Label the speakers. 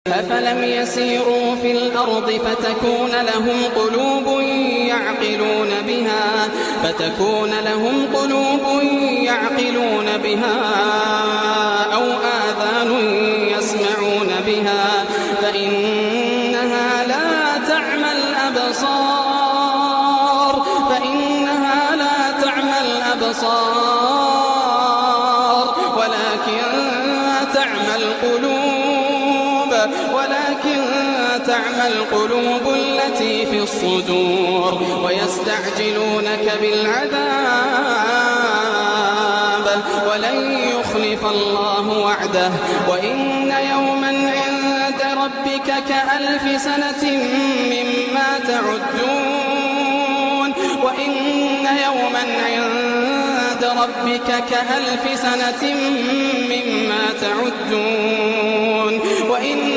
Speaker 1: أفلم يسيروا في الأرض فتكون لهم قلوب يعقلون بها أو آذان يسمعون بها فإنها لا تعمى الأبصار ولكن تعمى القلوب التي في الصدور ويستعجلونك بالعذاب ولن يخلف الله وعده وإن يوما عند ربك كألف سنة مما تعدون وإن يوما عند ربك كألف سنة مما تعدون